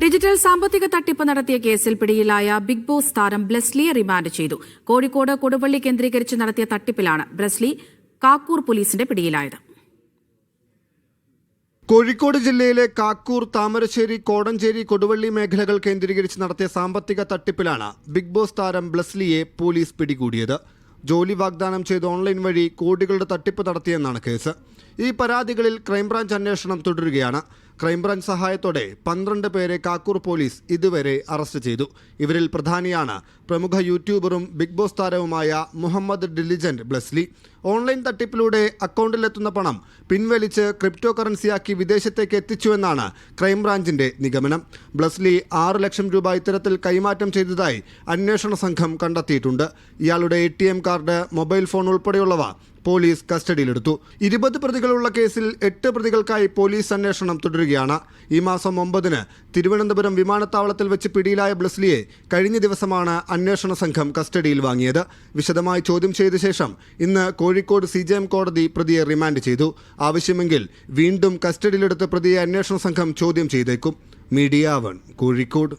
Digital സാമ്പത്തിക തട്ടിപ്പ് നടത്തിയ കേസിൽ പിടിയിലായ ബിഗ് ബോസ് താരം ബ്ലെസ്ലിയെ റിമാൻഡ് ചെയ്തു. കോഴിക്കോട് കൊടുവള്ളി കേന്ദ്രീകരിച്ച് നടത്തിയ തട്ടിപ്പിലാണ് ബ്ലെസ്ലി കാക്കൂർ പോലീസിന്റെ പിടിയിലായത്. കോഴിക്കോട് ജില്ലയിലെ കാക്കൂർ, താമരശ്ശേരി, കോടഞ്ചേരി, കൊടുവള്ളി മേഖലകൾ കേന്ദ്രീകരിച്ച് നടത്തിയ സാമ്പത്തിക തട്ടിപ്പിലാണ് ബിഗ് ബോസ് താരം ബ്ലെസ്ലിയെ പോലീസ് പിടികൂടിയത്. ജോലി വാഗ്ദാനം ചെയ്ത് ഓൺലൈൻ വഴി കോടികളുടെ തട്ടിപ്പ് നടത്തിയെന്നാണ് കേസ്. ഈ പരാതികളിൽ ക്രൈംബ്രാഞ്ച് അന്വേഷണം തുടരുകയാണ്. ക്രൈംബ്രാഞ്ച് സഹായത്തോടെ 12 പേരെ കാക്കൂർ പോലീസ് ഇതുവരെ അറസ്റ്റ് ചെയ്തു. ഇവരിൽ പ്രധാനിയാണ് പ്രമുഖ യൂട്യൂബറും ബിഗ് ബോസ് താരവുമായ മുഹമ്മദ് ഡിലിജന്റ് ബ്ലെസ്ലി. ഓൺലൈൻ തട്ടിപ്പിലൂടെ അക്കൗണ്ടിലെത്തുന്ന പണം പിൻവലിച്ച് ക്രിപ്റ്റോ കറൻസിയാക്കി വിദേശത്തേക്ക് എത്തിച്ചുവെന്നാണ് ക്രൈംബ്രാഞ്ചിന്റെ നിഗമനം. ബ്ലെസ്ലി 6 ലക്ഷം രൂപ ഇത്തരത്തിൽ കൈമാറ്റം ചെയ്തതായി അന്വേഷണ സംഘം കണ്ടെത്തിയിട്ടുണ്ട്. ഇയാളുടെ ATM കാർഡ്, മൊബൈൽ ഫോൺ ഉൾപ്പെടെയുള്ളവ പോലീസ് കസ്റ്റഡിയിലെടുത്തു. 20 പ്രതികളുള്ള കേസിൽ 8 പ്രതികൾക്കായി പോലീസ് അന്വേഷണം തുടരുകയാണ്. ഈ മാസം 9-ന് തിരുവനന്തപുരം വിമാനത്താവളത്തിൽ വെച്ച് പിടിയിലായ ബ്ലെസ്ലിയെ കഴിഞ്ഞ ദിവസമാണ് അന്വേഷണ സംഘം കസ്റ്റഡിയിൽ വാങ്ങിയത്. വിശദമായി ചോദ്യം ചെയ്ത ശേഷം ഇന്ന് കോഴിക്കോട് CJM കോടതി പ്രതിയെ റിമാൻഡ് ചെയ്തു. ആവശ്യമെങ്കിൽ വീണ്ടും കസ്റ്റഡിയിലെടുത്ത് പ്രതിയെ അന്വേഷണ സംഘം ചോദ്യം ചെയ്തേക്കും. മീഡിയ 1 കോഴിക്കോട്.